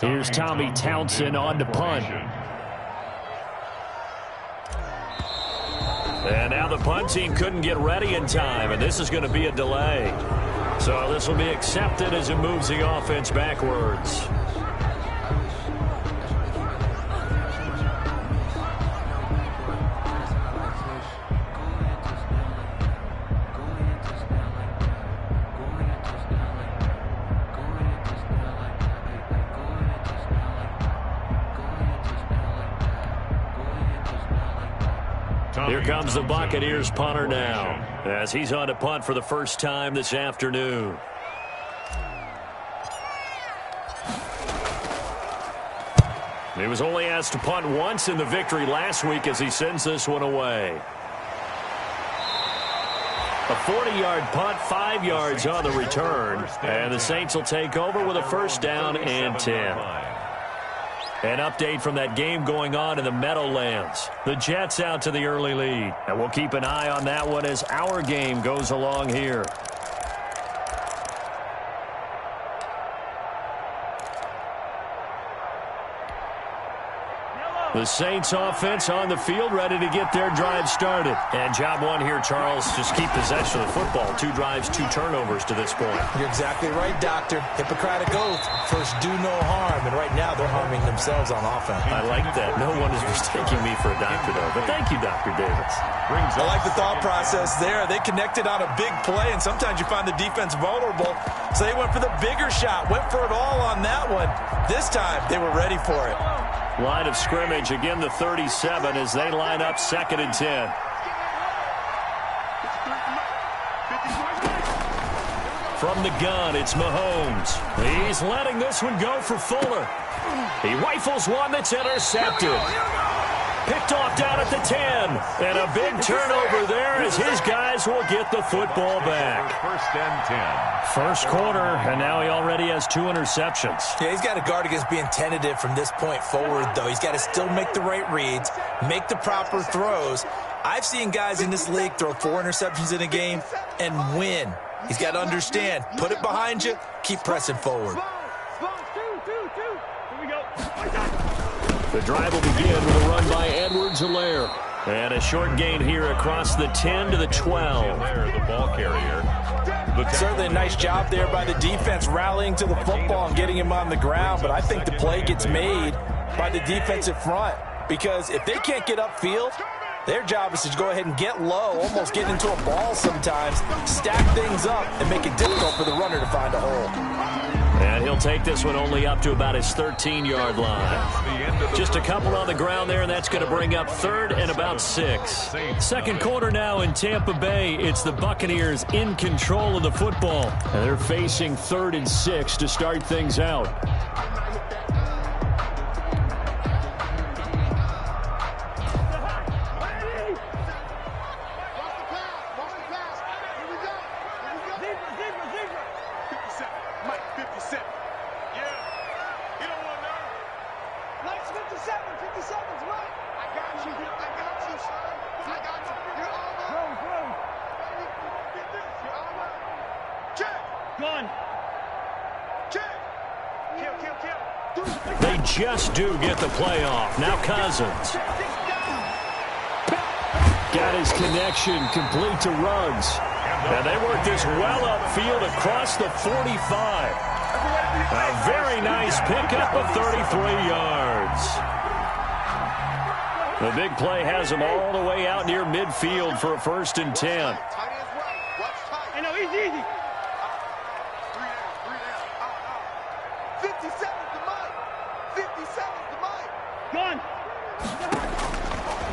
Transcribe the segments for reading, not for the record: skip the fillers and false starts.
Here's Tommy Townsend on to punt. And now the punt team couldn't get ready in time, and this is going to be a delay. So this will be accepted as it moves the offense backwards. Here comes the Buccaneers punter now, as he's on to punt for the first time this afternoon. He was only asked to punt once in the victory last week as he sends this one away. A 40-yard punt, 5 yards on the return, and the Saints will take over with a first down and 10. An update from that game going on in the Meadowlands. The Jets out to the early lead. And we'll keep an eye on that one as our game goes along here. The Saints offense on the field, ready to get their drive started. And job one here, Charles, just keep possession of the football. 2 drives, 2 turnovers to this point. You're exactly right, Doctor. Hippocratic oath. First, do no harm. And right now, they're harming themselves on offense. I like that. No one is mistaking me for a doctor, though. But thank you, Dr. Davis. I like the thought process there. They connected on a big play, and sometimes you find the defense vulnerable. So they went for the bigger shot, went for it all on that one. This time, they were ready for it. Line of scrimmage, again the 37 as they line up 2nd and 10. From the gun, it's Mahomes. He's letting this one go for Fuller. He rifles one that's intercepted. Picked off down at the 10. And a big turnover there as his guys will get the football back. First and 10. First quarter, and now he already has 2 interceptions. Yeah, he's got to guard against being tentative from this point forward, though. He's got to still make the right reads, make the proper throws. I've seen guys in this league throw 4 interceptions in a game and win. He's got to understand, put it behind you, keep pressing forward. The drive will begin with a run by Edwards-Helaire. And a short gain here across the 10 to the 12. The ball carrier. Certainly a nice job there by the defense rallying to the football and getting him on the ground. But I think the play gets made by the defensive front. Because if they can't get upfield, their job is to go ahead and get low, almost get into a ball sometimes, stack things up, and make it difficult for the runner to find a hole. And he'll take this one only up to about his 13-yard line. Just a couple on the ground there, and that's going to bring up 3rd and about 6. Second quarter now in Tampa Bay. It's the Buccaneers in control of the football. And they're facing 3rd and 6 to start things out. They just do get the play off. Now Cousins. Got his connection complete to Ruggs. And they work this well upfield across the 45. A very nice pickup of 33 yards. The big play has them all the way out near midfield for a 1st and 10. Easy.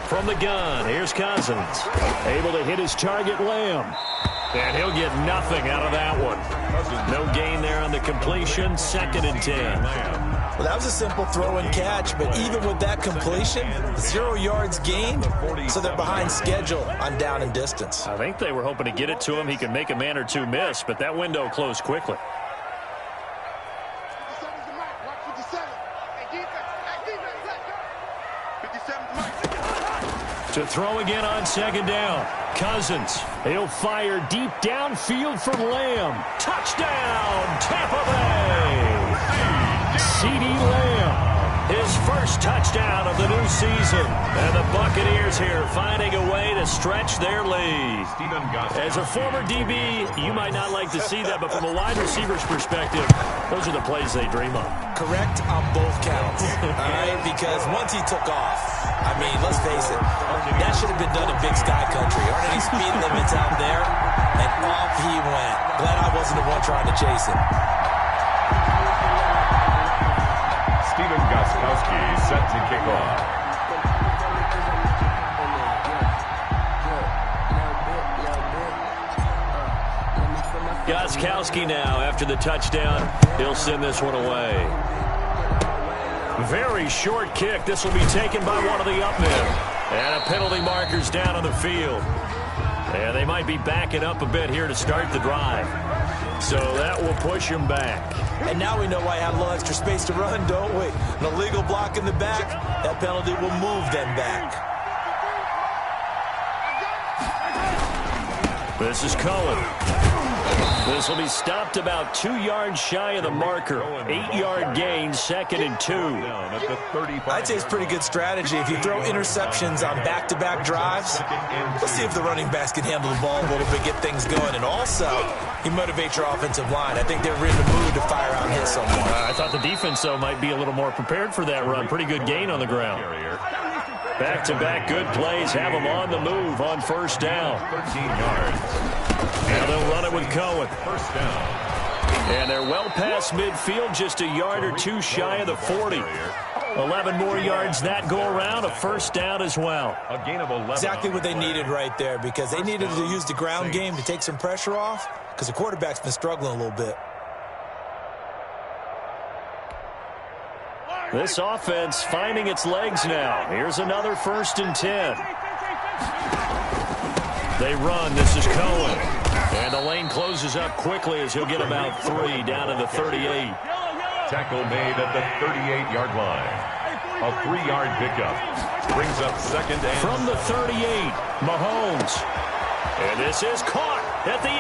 From the gun, here's Cousins. Able to hit his target, Lamb. And he'll get nothing out of that one. No gain there on the completion, 2nd and 10. Well, that was a simple throw and catch, but even with that completion, 0 yards gained, so they're behind schedule on down and distance. I think they were hoping to get it to him. He could make a man or 2 miss, but that window closed quickly. To throw again on 2nd down. Cousins. He'll fire deep downfield for Lamb. Touchdown, Tampa Bay. CeeDee Lamb. His first touchdown of the new season. And the Buccaneers here finding a way to stretch their lead. As a former DB, you might not like to see that, but from a wide receiver's perspective, those are the plays they dream of. Correct on both counts, all right? Because once he took off, I mean, let's face it, that should have been done in Big Sky Country. Aren't any speed limits out there? And off he went. Glad I wasn't the one trying to chase him. Steven Gostkowski set to kick off. Gostkowski now, after the touchdown, he'll send this one away. Very short kick. This will be taken by one of the up men. And a penalty marker's down on the field. And they might be backing up a bit here to start the drive. So that will push him back. And now we know why I have a little extra space to run, don't we? An illegal block in the back, that penalty will move them back. This is Cohen. This will be stopped about 2 yards shy of the marker. 8-yard gain, 2nd and 2. I'd say it's pretty good strategy. If you throw interceptions on back-to-back drives, let's see if the running backs can handle the ball a little bit, get things going. And also, you motivate your offensive line. I think they're in the mood to fire out and hit someone. I thought the defense, though, might be a little more prepared for that run. Pretty good gain on the ground. Back-to-back good plays have them on the move on first down. 13 yards. Now they'll run it with Cohen. First down. And they're well past midfield, just a yard or two shy of the 40. 11 more yards that go around, a first down as well. A gain of 11. Exactly what they needed right there, because they needed to use the ground game to take some pressure off, because the quarterback's been struggling a little bit. This offense finding its legs now. Here's another 1st and 10. They run. This is Cohen. And the lane closes up quickly as he'll get about 3 down to the 38. Tackle made at the 38-yard line. A 3-yard pickup. Brings up 2nd and... From the 38, Mahomes. And this is caught at the 8.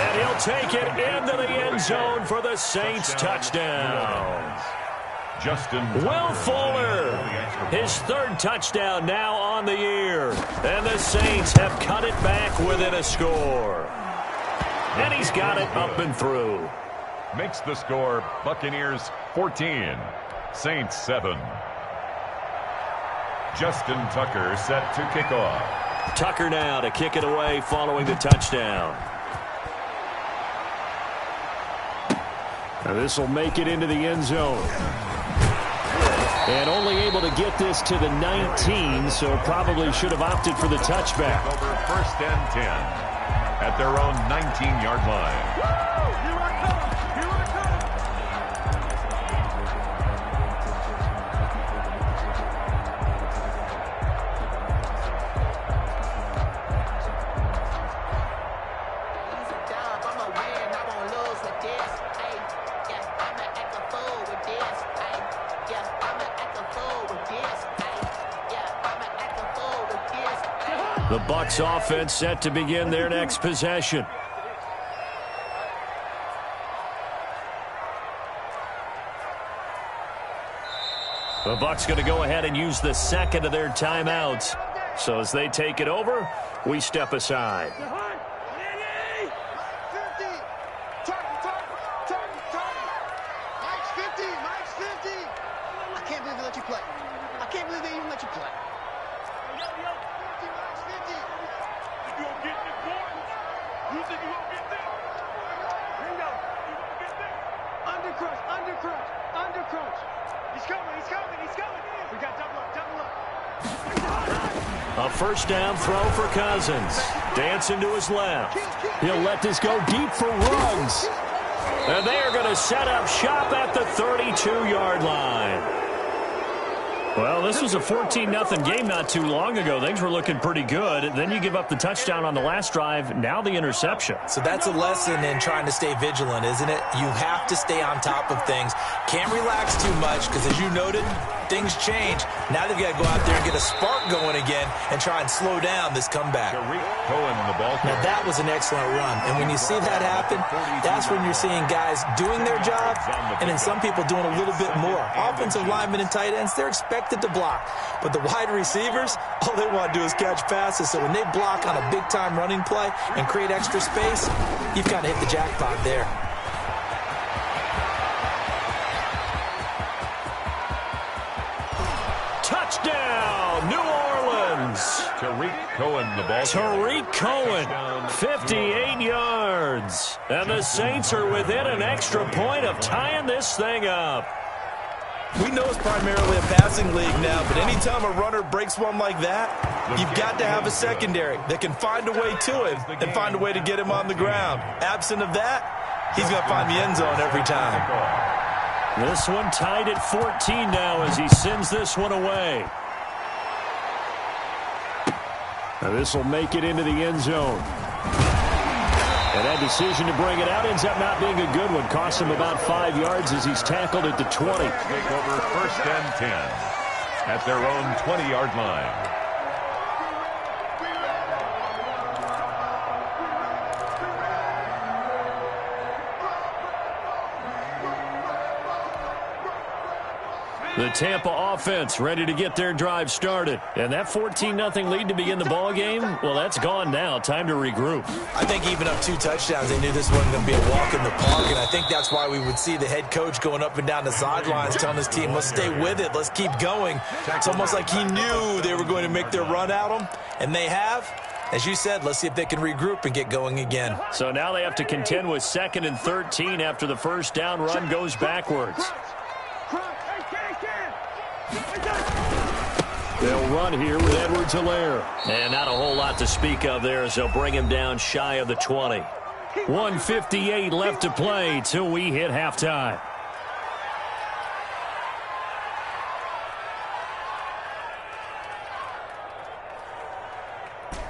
And he'll take it into the end zone for the Saints touchdown. Justin Will Fuller, his 3rd touchdown now on the year. And the Saints have cut it back within a score. And he's got it up and through. Makes the score Buccaneers 14, Saints 7. Justin Tucker set to kick off. Tucker now to kick it away following the touchdown. And this will make it into the end zone. And only able to get this to the 19, so probably should have opted for the touchback. Over 1st and 10 at their own 19-yard line. The Bucs offense set to begin their next possession. The Bucs going to go ahead and use the 2nd of their timeouts. So as they take it over, we step aside. A first down throw for Cousins. Dancing to his left. He'll let this go deep for Ruggs. And they are going to set up shop at the 32-yard line. Well, this was a 14-0 game not too long ago. Things were looking pretty good. Then you give up the touchdown on the last drive. Now the interception. So that's a lesson in trying to stay vigilant, isn't it? You have to stay on top of things. Can't relax too much because, as you noted, things change. Now they've got to go out there and get a spark going again and try and slow down this comeback. Now that was an excellent run, and when you see that happen, that's when you're seeing guys doing their job and then some people doing a little bit more. Offensive linemen and tight ends, they're expected to block, but the wide receivers, all they want to do is catch passes. So when they block on a big-time running play and create extra space, you've kind of hit the jackpot there. Touchdown, New Orleans. Tariq Cohen, the ball. Tariq Cohen, 58 yards. And the Saints are within an extra point of tying this thing up. We know it's primarily a passing league now, but anytime a runner breaks one like that, you've got to have a secondary that can find a way to him and find a way to get him on the ground. Absent of that, he's going to find the end zone every time. This one tied at 14 now as he sends this one away. Now this will make it into the end zone. And that decision to bring it out ends up not being a good one. Costs him about 5 yards as he's tackled at the 20. Take over 1st and 10 at their own 20-yard line. The Tampa offense ready to get their drive started. And that 14-0 lead to begin the ball game, well, that's gone now. Time to regroup. I think even up 2 touchdowns, they knew this wasn't going to be a walk in the park, and I think that's why we would see the head coach going up and down the sidelines telling his team, let's stay with it, let's keep going. It's almost like he knew they were going to make their run at him, and they have. As you said, let's see if they can regroup and get going again. So now they have to contend with 2nd and 13 after the first down run goes backwards. They'll run here with Edwards-Helaire. And not a whole lot to speak of there as they'll bring him down shy of the 20. 1:58 left to play till we hit halftime.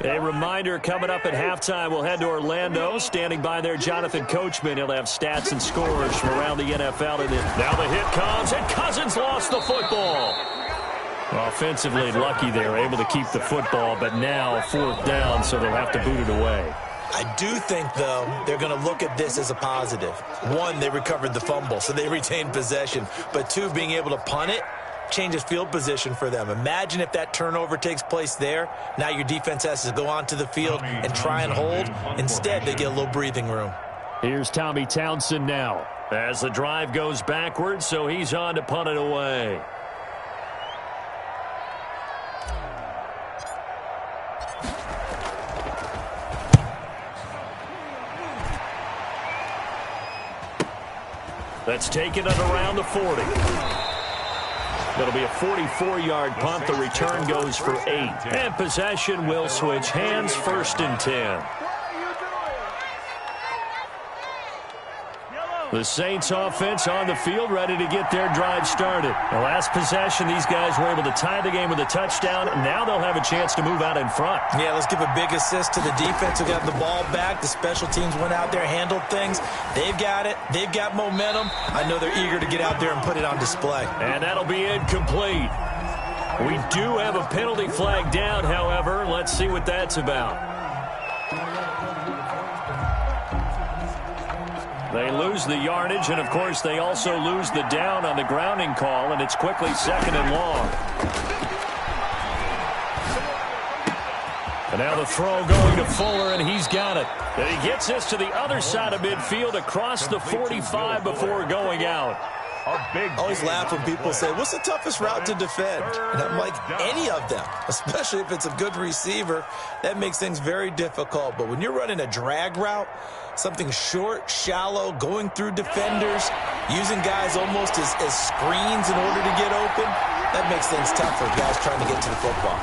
A reminder coming up at halftime, we'll head to Orlando. Standing by there, Jonathan Coachman. He'll have stats and scores from around the NFL. And now the hit comes, and Cousins lost the football. Offensively lucky they were able to keep the football, but now 4th down, so they'll have to boot it away. I do think, though, they're going to look at this as a positive. 1, they recovered the fumble, so they retained possession. But 2, being able to punt it changes field position for them. Imagine if that turnover takes place there. Now your defense has to go onto the field and try and hold. Instead, they get a little breathing room. Here's Tommy Townsend now as the drive goes backwards, so he's on to punt it away. That's taken at around the 40. That'll be a 44-yard punt. The return goes for 8. And possession will switch hands. 1st and 10. The Saints offense on the field ready to get their drive started. The last possession, these guys were able to tie the game with a touchdown. Now they'll have a chance to move out in front. Yeah, let's give a big assist to the defense who got the ball back. The special teams went out there, handled things. They've got it. They've got momentum. I know they're eager to get out there and put it on display. And that'll be incomplete. We do have a penalty flag down, however. Let's see what that's about. They lose the yardage, and, of course, they also lose the down on the grounding call, and it's quickly 2nd and long. And now the throw going to Fuller, and he's got it. And he gets this to the other side of midfield across the 45 before going out. I always laugh when people say, what's the toughest route to defend? And I'm like, any of them, especially if it's a good receiver. That makes things very difficult. But when you're running a drag route, something short, shallow, going through defenders, using guys almost as screens in order to get open, that makes things tough for guys trying to get to the football.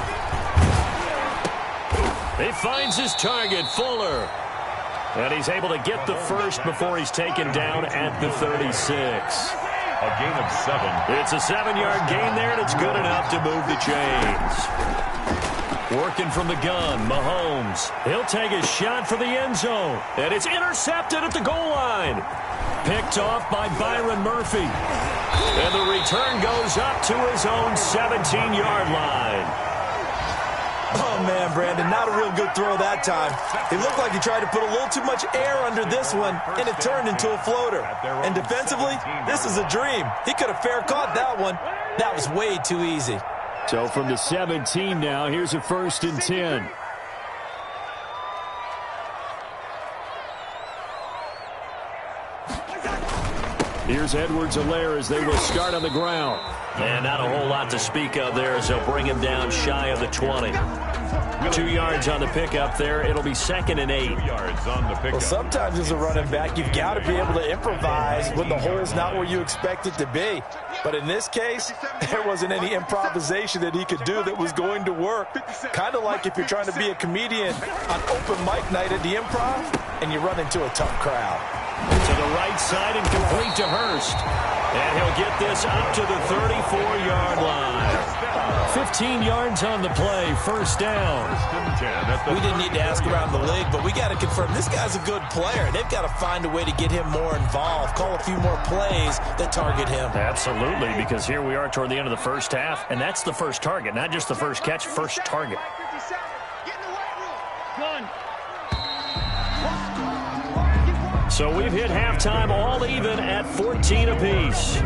He finds his target, Fuller. And he's able to get the first before he's taken down at the 36. A gain of 7. It's a 7-yard gain there, and it's good enough to move the chains. Working from the gun, Mahomes. He'll take a shot for the end zone. And it's intercepted at the goal line. Picked off by Byron Murphy. And the return goes up to his own 17-yard line. Oh, man, Brandon, not a real good throw that time. It looked like he tried to put a little too much air under this one, and it turned into a floater. And defensively, this is a dream. He could have fair caught that one. That was way too easy. So from the 17 now, here's a 1st and 10. Here's Edwards-Helaire as they will start on the ground. And not a whole lot to speak of there as they'll bring him down shy of the 20. 2 yards on the pickup there. It'll be 2nd and 8. 2 yards on the pickup. Well, sometimes as a running back, you've got to be able to improvise when the hole's not where you expect it to be. But in this case, there wasn't any improvisation that he could do that was going to work. Kind of like if you're trying to be a comedian on open mic night at the Improv and you run into a tough crowd. To the right side and complete to Hurst. And he'll get this up to the 34-yard line. 15 yards on the play, 1st down. We didn't need to ask around the league, but we got to confirm this guy's a good player. They've got to find a way to get him more involved, call a few more plays that target him. Absolutely, because here we are toward the end of the first half, and that's the first target, not just the first catch, first target. So we've hit halftime all even at 14 apiece.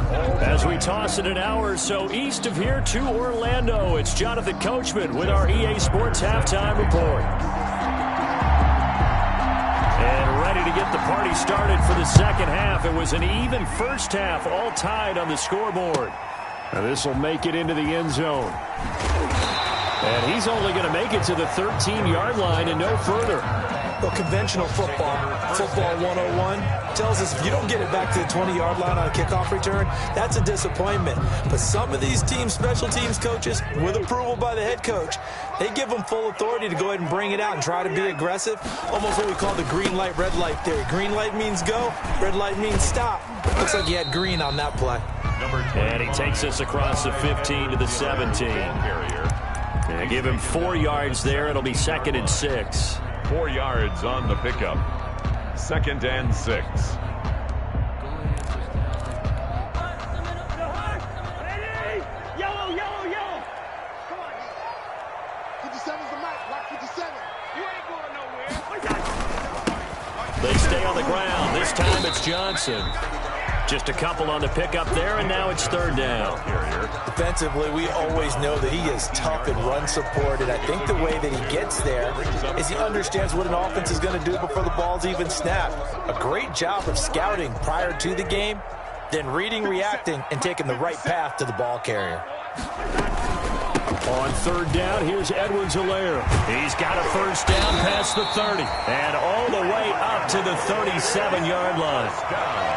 As we toss it an hour or so east of here to Orlando, it's Jonathan Coachman with our EA Sports Halftime Report. And ready to get the party started for the second half. It was an even first half, all tied on the scoreboard. Now this will make it into the end zone. And he's only going to make it to the 13-yard line and no further. Well, conventional football 101, tells us if you don't get it back to the 20-yard line on a kickoff return, that's a disappointment. But some of these teams, special teams coaches, with approval by the head coach, they give them full authority to go ahead and bring it out and try to be aggressive. Almost what we call the green light, red light theory. Green light means go, red light means stop. Looks like he had green on that play. And he takes us across the 15 to the 17. And give him 4 yards there. It'll be 2nd and 6. 4 yards on the pickup. 2nd and 6. Yellow. Come on. 57's the mic. Lock 57. You ain't going nowhere. They stay on the ground. This time it's Johnson. Just a couple on the pickup there, and now it's 3rd down. Defensively, we always know that he is tough and run support, and I think the way that he gets there is he understands what an offense is going to do before the ball's even snapped. A great job of scouting prior to the game, then reading, reacting, and taking the right path to the ball carrier. On 3rd down, here's Edwards-Helaire. He's got a 1st down past the 30, and all the way up to the 37-yard line.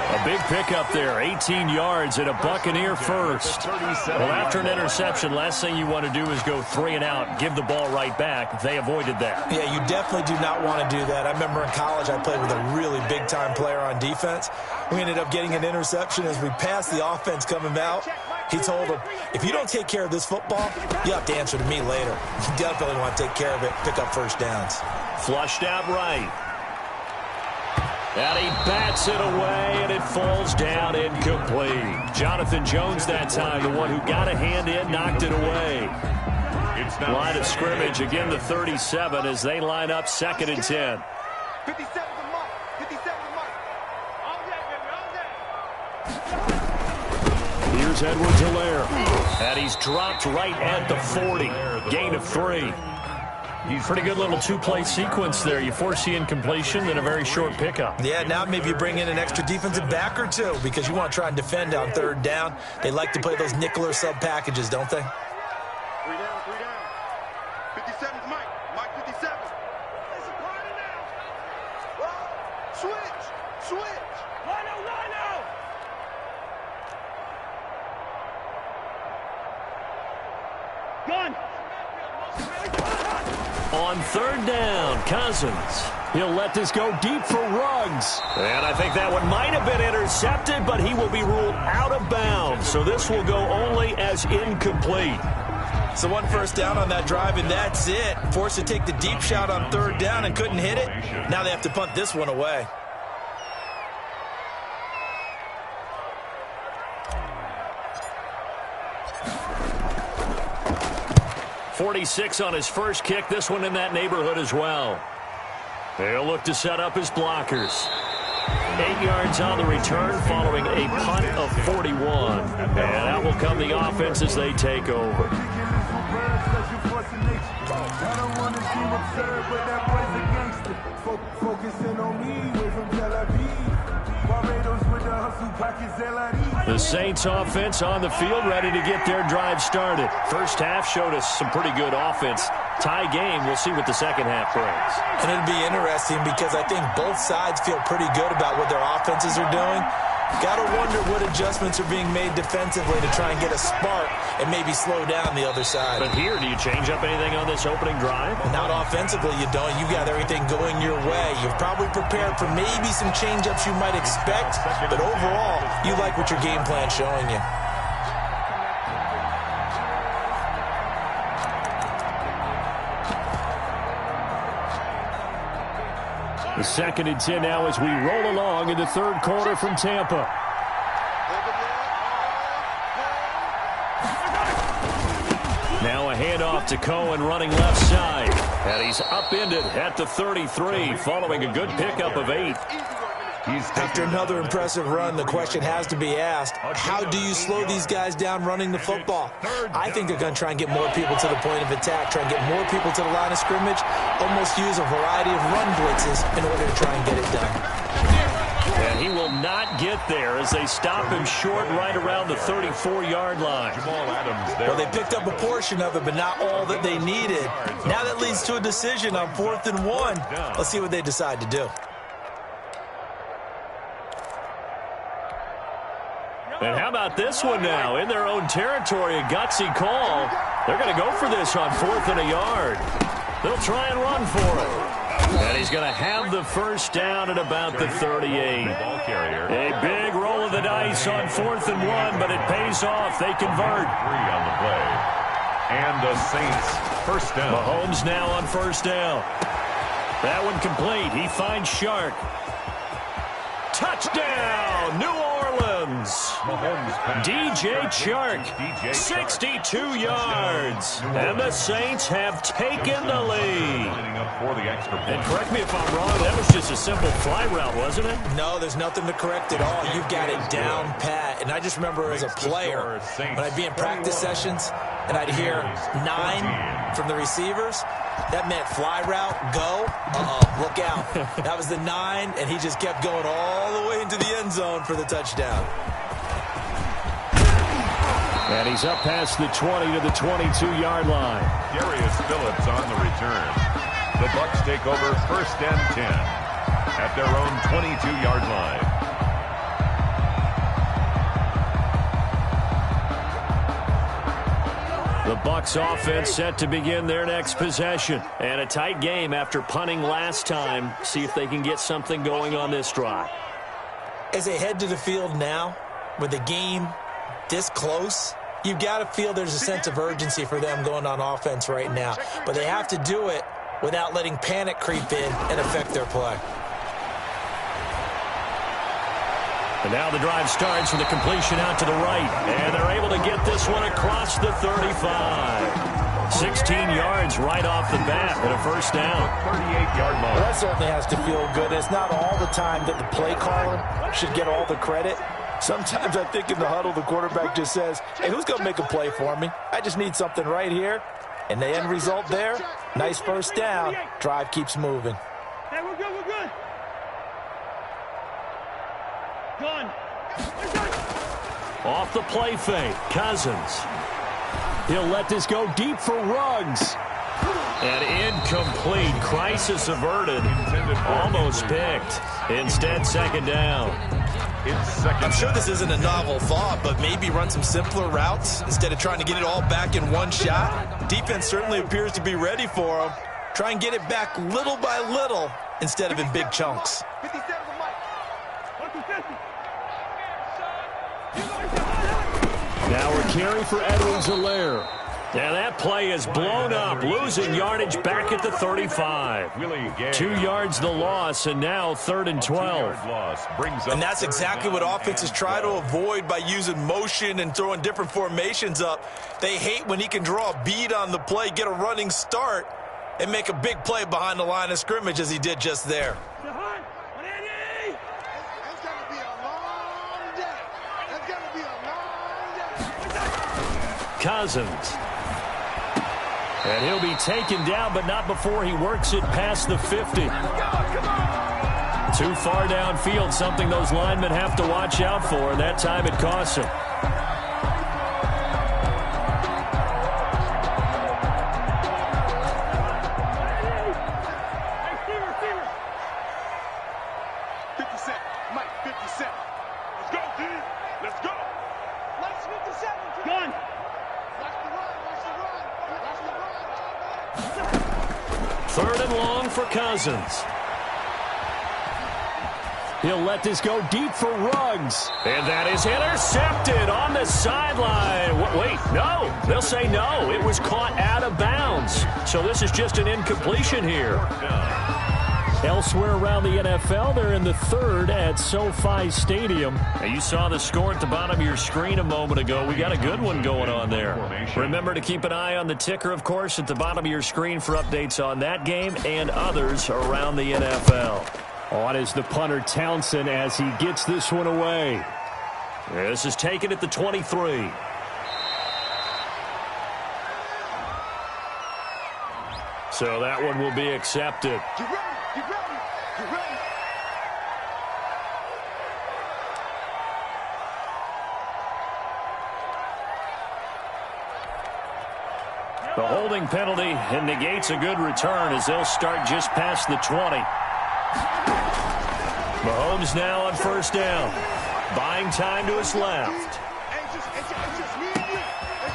A big pickup there, 18 yards and a Buccaneer first. Well, after an interception, last thing you want to do is go 3 and out, give the ball right back. They avoided that. Yeah, you definitely do not want to do that. I remember in college I played with a really big-time player on defense. We ended up getting an interception as we passed the offense coming out. He told him, if you don't take care of this football, you have to answer to me later. You definitely want to take care of it, pick up 1st downs. Flushed out right. And he bats it away, and it falls down incomplete. Jonathan Jones that time, the one who got a hand in, knocked it away. Line of scrimmage, again the 37 as they line up 2nd and 10. 57's the mic. 57's the mic. All day, baby, all day. Here's Edwards-Helaire. And he's dropped right at the 40. Gain of 3. Pretty good little 2-play sequence there. You force the incompletion, then a very short pickup. Yeah, now maybe you bring in an extra defensive back or two because you want to try and defend on 3rd down. They like to play those nickel or sub packages, don't they? 3 down. 57's mic. Mic 57. It's a party now. Switch. Lino. Gun. On 3rd down, Cousins. He'll let this go deep for Ruggs. And I think that one might have been intercepted, but he will be ruled out of bounds. So this will go only as incomplete. So one first down on that drive, and that's it. Forced to take the deep shot on third down and couldn't hit it. Now they have to punt this one away. .46 on his first kick. This one in that neighborhood as well. They'll look to set up his blockers. 8 yards on the return following a punt of 41. And out will come the offense as they take over. The Saints offense on the field, ready to get their drive started. First half showed us some pretty good offense. Tie game, we'll see what the second half brings. And it'll be interesting because I think both sides feel pretty good about what their offenses are doing. Got to wonder what adjustments are being made defensively to try and get a spark and maybe slow down the other side. But here, do you change up anything on this opening drive? Not offensively, you don't. You got everything going your way. You've probably prepared for maybe some change-ups you might expect, but overall, you like what your game plan's showing you. The 2nd and 10 now as we roll along in the third quarter from Tampa. Now a handoff to Cohen running left side. And he's upended at the 33 following a good pickup of 8. After another impressive run, the question has to be asked, how do you slow these guys down running the football? I think they're going to try and get more people to the point of attack, try and get more people to the line of scrimmage, almost use a variety of run blitzes in order to try and get it done. And he will not get there as they stop him short right around the 34-yard line. Well, they picked up a portion of it, but not all that they needed. Now that leads to a decision on 4th and 1. Let's see what they decide to do. And how about this one now? In their own territory, a gutsy call. They're going to go for this on 4th and a yard. They'll try and run for it. And he's going to have the first down at about the 38. A big roll of the dice on 4th and 1, but it pays off. They convert. 3 on the play. And the Saints first down. Mahomes now on first down. That one complete. He finds Shark. Touchdown, New Orleans. DJ Chark, 62 yards. And the Saints have taken the lead. And correct me if I'm wrong, that was just a simple fly route, wasn't it? No, there's nothing to correct at all. You've got it down pat. And I just remember as a player, when I'd be in practice sessions and I'd hear 9 from the receivers, that meant fly route, go, look out. That was the 9, and he just kept going all the way into the end zone for the touchdown. And he's up past the 20 to the 22-yard line. Darius Phillips on the return. The Bucs take over 1st and 10 at their own 22-yard line. The Bucs offense set to begin their next possession. And a tight game after punting last time. See if they can get something going on this drive. As they head to the field now, with the game this close, you've got to feel there's a sense of urgency for them going on offense right now. But they have to do it without letting panic creep in and affect their play. And now the drive starts with a completion out to the right. And they're able to get this one across the 35. 16 yards right off the bat and a first down. 38-yard line. Well, that certainly has to feel good. It's not all the time that the play caller should get all the credit. Sometimes I think in the huddle, the quarterback just says, hey, who's going to make a play for me? I just need something right here. And the end result there, nice first down. Drive keeps moving. Hey, we're good, we're good. Done. Off the play fake, Cousins. He'll let this go deep for Ruggs. And incomplete. Crisis averted. Almost picked. Instead, second down. I'm sure this isn't a novel thought, but maybe run some simpler routes instead of trying to get it all back in one shot. Defense certainly appears to be ready for them. Try and get it back little by little instead of in big chunks. 57 Mike. 150. Now a carry for Edwards-Helaire. And that play is blown up, losing yardage back at the 35. 2 yards the loss, and now 3rd and 12. And that's exactly what offenses try to avoid by using motion and throwing different formations up. They hate when he can draw a bead on the play, get a running start, and make a big play behind the line of scrimmage as he did just there. It's going to be a long day. It's going to be a long day. Cousins. And he'll be taken down, but not before he works it past the 50. Too far downfield, something those linemen have to watch out for, and that time it costs him. Cousins. He'll let this go deep for Ruggs. And that is intercepted on the sideline. Wait, no. They'll say no. It was caught out of bounds. So this is just an incompletion here. Elsewhere around the NFL, they're in the 3rd at SoFi Stadium. Now, you saw the score at the bottom of your screen a moment ago. We got a good one going on there. Remember to keep an eye on the ticker, of course, at the bottom of your screen for updates on that game and others around the NFL. On is the punter Townsend as he gets this one away. This is taken at the 23. So that one will be accepted. Get ready. Get ready. Get ready. The holding penalty and negates a good return as they'll start just past the 20. Mahomes now on 1st down. Buying time to his left.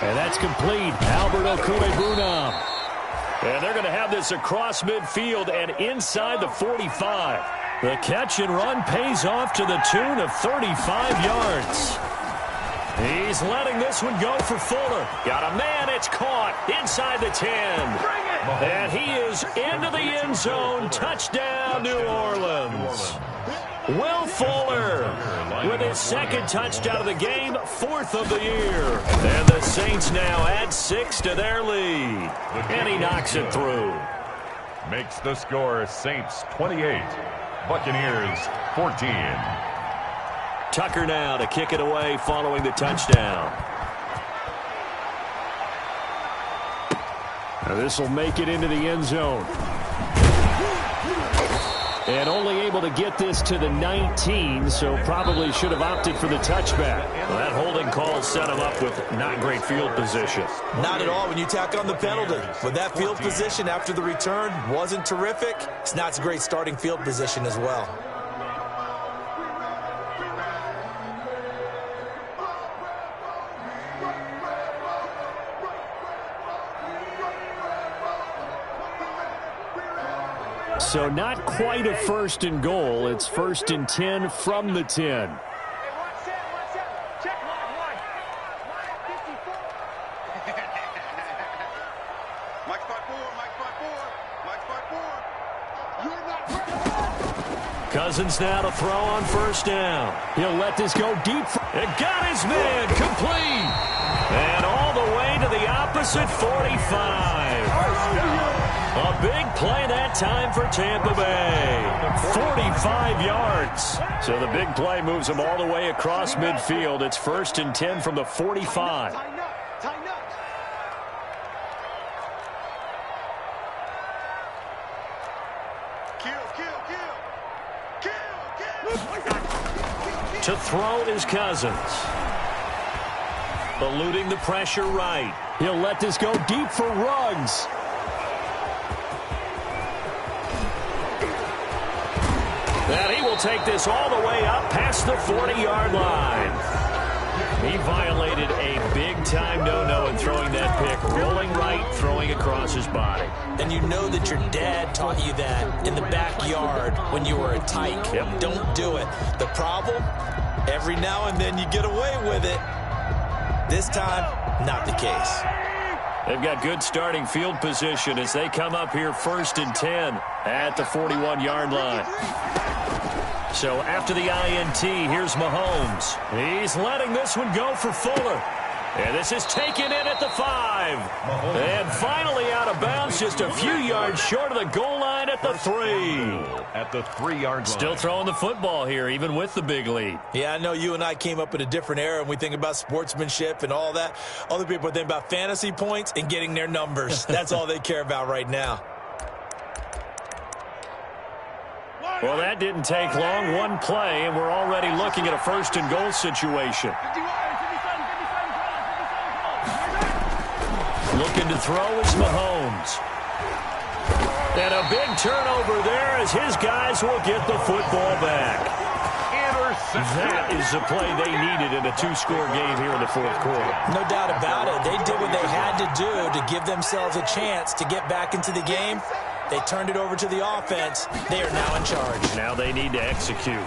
And that's complete. Albert Okwuegbunam. And they're going to have this across midfield and inside the 45. The catch and run pays off to the tune of 35 yards. He's letting this one go for Fuller. Got a man, it's caught inside the 10. And he is into the end zone. Touchdown, New Orleans. Will Fuller with his 2nd touchdown of the game, 4th of the year. And the Saints now add 6 to their lead. And he knocks it through. Makes the score Saints 28, Buccaneers 14. Tucker now to kick it away following the touchdown. Now this will make it into the end zone. And only able to get this to the 19, so probably should have opted for the touchback. Well, that holding call set him up with not great field position. Not at all when you tack on the penalty. But that field position after the return wasn't terrific. It's not a great starting field position as well. So not quite a 1st and goal. It's 1st and 10 from the 10. Cousins now to throw on 1st down. He'll let this go deep. And got his man complete. And all the way to the opposite 45. A big play that time for Tampa Bay. 45 yards. So the big play moves them all the way across midfield. It's 1st and 10 from the 45. Tighten up. Tighten up. Kill. To throw is Cousins. Eluding the pressure right. He'll let this go deep for Ruggs. And he will take this all the way up past the 40-yard line. He violated a big-time no-no in throwing that pick. Rolling right, throwing across his body. And you know that your dad taught you that in the backyard when you were a tyke. Yep. Don't do it. The problem, every now and then you get away with it. This time, not the case. They've got good starting field position as they come up here 1st and 10 at the 41-yard line. So after the INT, here's Mahomes. He's letting this one go for Fuller. And this is taken in at the 5. And finally out of bounds, just a few yards short of the goal line at the 3. At the 3-yard line. Still throwing the football here, even with the big lead. Yeah, I know you and I came up in a different era, and we think about sportsmanship and all that. Other people think about fantasy points and getting their numbers. That's all they care about right now. Well, that didn't take long. One play, and we're already looking at a 1st and goal situation. Looking to throw is Mahomes. And a big turnover there as his guys will get the football back. That is the play they needed in a 2-score game here in the 4th quarter. No doubt about it. They did what they had to do to give themselves a chance to get back into the game. They turned it over to the offense. They are now in charge. Now they need to execute.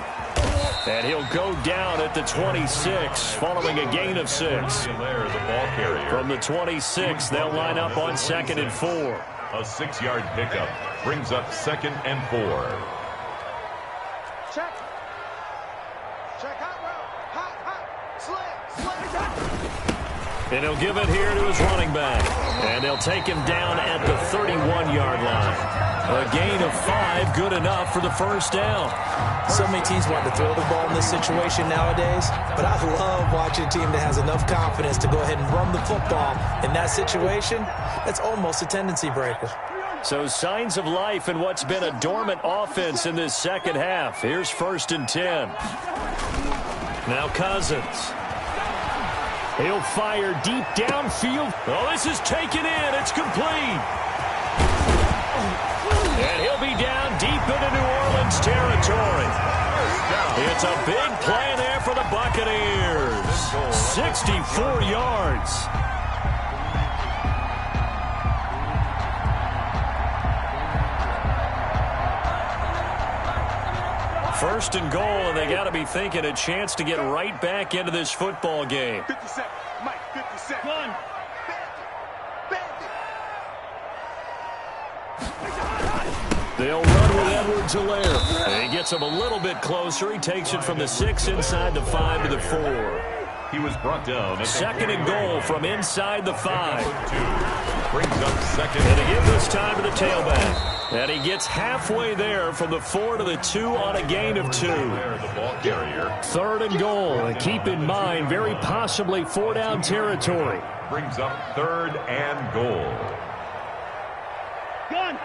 And he'll go down at the 26 following a gain of 6. From the 26, they'll line up on 2nd and 4. A 6-yard pickup brings up 2nd and 4. Check. Check hot route. Hot. Slam. And he'll give it here to his running back. And they'll take him down at the 31-yard line. A gain of 5, good enough for the 1st down. So many teams want to throw the ball in this situation nowadays, but I love watching a team that has enough confidence to go ahead and run the football. In that situation, that's almost a tendency breaker. So signs of life in what's been a dormant offense in this second half. Here's 1st and 10. Now Cousins. He'll fire deep downfield. Oh, this is taken in. It's complete. And he'll be down deep into New Orleans territory. It's a big play there for the Buccaneers. 64 yards. First and goal, and they got to be thinking a chance to get right back into this football game. 57. Mike, 57. Gun. They'll run with Edwards-Helaire. And he gets him a little bit closer. He takes it from the 6 inside the 5 to the 4. He was brought down. 2nd and goal from inside the 5. Brings up 2nd. And he gives this time to the tailback. And he gets halfway there from the 4 to the 2 on a gain of 2. The ball carrier. 3rd and goal. And keep in mind, very possibly 4-down territory. Brings up 3rd and goal. Gun.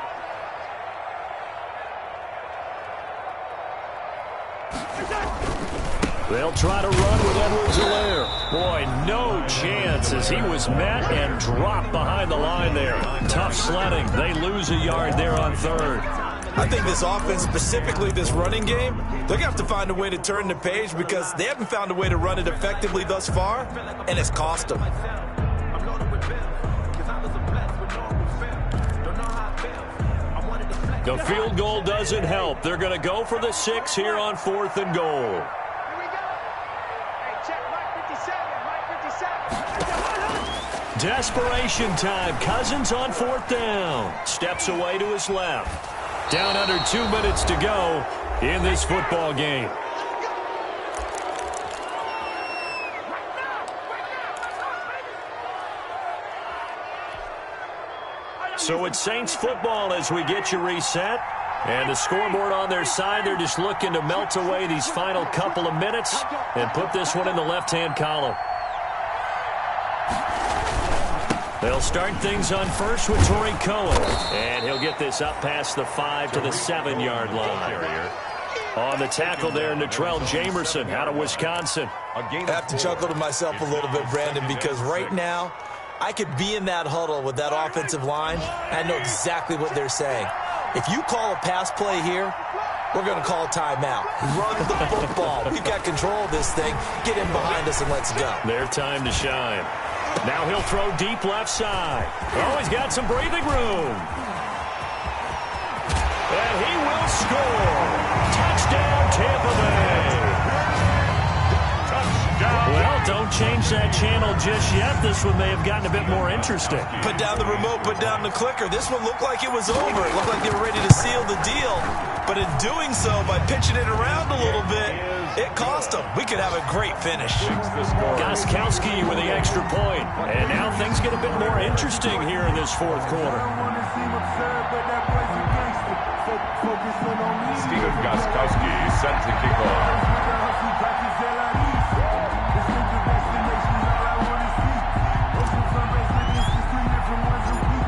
They'll try to run with Edwards-Helaire. Boy, no chance as he was met and dropped behind the line there. Tough sledding. They lose a yard there on 3rd. I think this offense, specifically this running game, they're going to have to find a way to turn the page because they haven't found a way to run it effectively thus far, and it's cost them. The field goal doesn't help. They're going to go for the 6 here on 4th and goal. Here we go. Hey, check Mike 57. Mike 57. Desperation time. Cousins on 4th down. Steps away to his left. Down under 2 minutes to go in this football game. So it's Saints football as we get you reset. And the scoreboard on their side, they're just looking to melt away these final couple of minutes and put this one in the left-hand column. They'll start things on first with Torrey Cohen. And he'll get this up past the 5 to the 7-yard line. On the tackle there, Natrell Jamerson out of Wisconsin. I have to chuckle to myself a little bit, Brandon, because right now, I could be in that huddle with that offensive line, and I know exactly what they're saying. If you call a pass play here, we're going to call a timeout. Run the football. We've got control of this thing. Get in behind us and let's go. Their time to shine. Now he'll throw deep left side. Oh, he's got some breathing room. And he will score. Touchdown, Tampa Bay. Touchdown. Well, don't change that channel just yet, this one may have gotten a bit more interesting. Put down the remote, put down the clicker. This one looked like it was over. It looked like they were ready to seal the deal. But in doing so, by pitching it around a little bit, it cost them. We could have a great finish. Goskowski with the extra point. And now things get a bit more interesting here in this fourth quarter. Steven Goskowski set to kick off.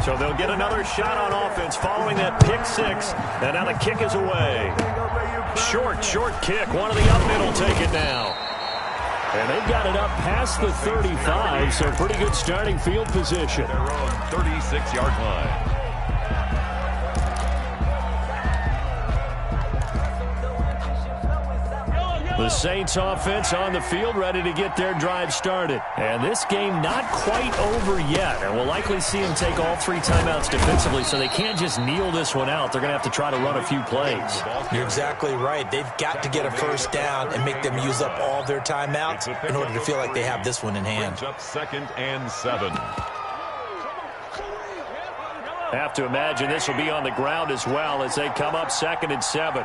So they'll get another shot on offense following that pick six. And now the kick is away. Short kick. One of the up mid will take it now. And they've got it up past the 35, so pretty good starting field position. Their own 36-yard line. The Saints offense on the field, ready to get their drive started. And this game not quite over yet. And we'll likely see them take all 3 timeouts defensively, so they can't just kneel this one out. They're going to have to try to run a few plays. You're exactly right. They've got to get a first down and make them use up all their timeouts in order to feel like they have this one in hand. Up 2nd and 7. Have to imagine this will be on the ground as well as they come up 2nd and 7.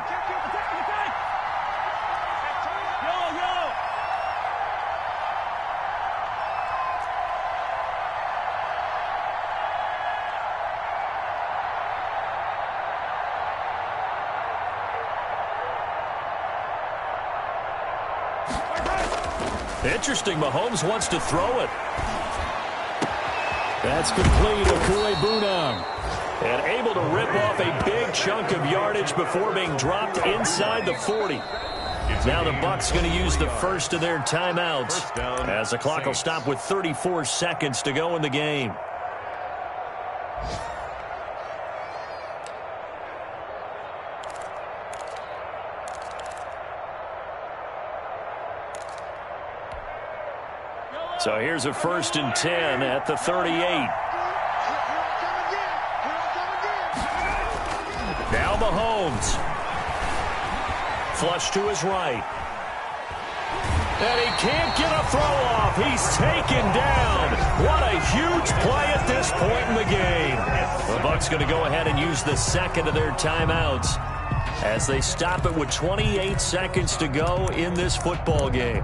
Interesting, Mahomes wants to throw it. That's complete, Okuebunam. And able to rip off a big chunk of yardage before being dropped inside the 40. Now the Bucs going to use the first of their timeouts as the clock will stop with 34 seconds to go in the game. So here's a 1st and 10 at the 38. Now Mahomes. Flush to his right. And he can't get a throw off. He's taken down. What a huge play at this point in the game. The Bucs going to go ahead and use the 2nd of their timeouts as they stop it with 28 seconds to go in this football game.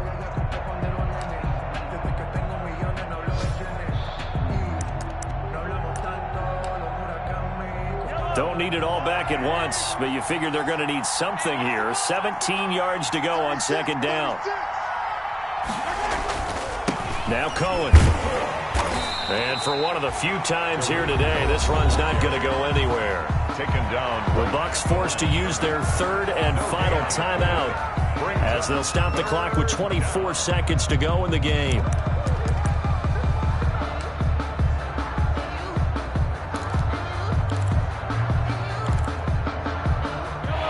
Don't need it all back at once, but you figure they're going to need something here. 17 yards to go on 2nd down. Now Cohen. And for one of the few times here today, this run's not going to go anywhere. Taken down. The Bucs forced to use their 3rd and final timeout as they'll stop the clock with 24 seconds to go in the game.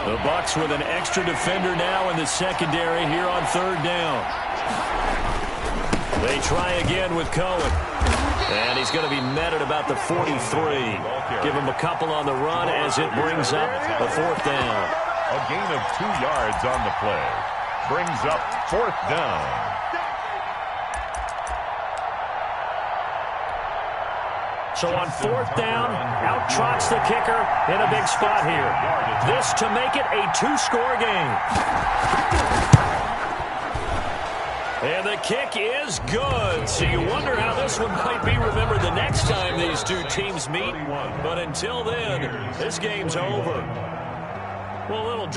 The Bucs with an extra defender now in the secondary here on 3rd down. They try again with Cohen. And he's going to be met at about the 43. Give him a couple on the run as it brings up the 4th down. A gain of 2 yards on the play. Brings up 4th down. So on 4th down, out trots the kicker in a big spot here. This to make it a 2-score game. And the kick is good. So you wonder how this one might be remembered the next time these two teams meet. But until then, this game's over. Well, a little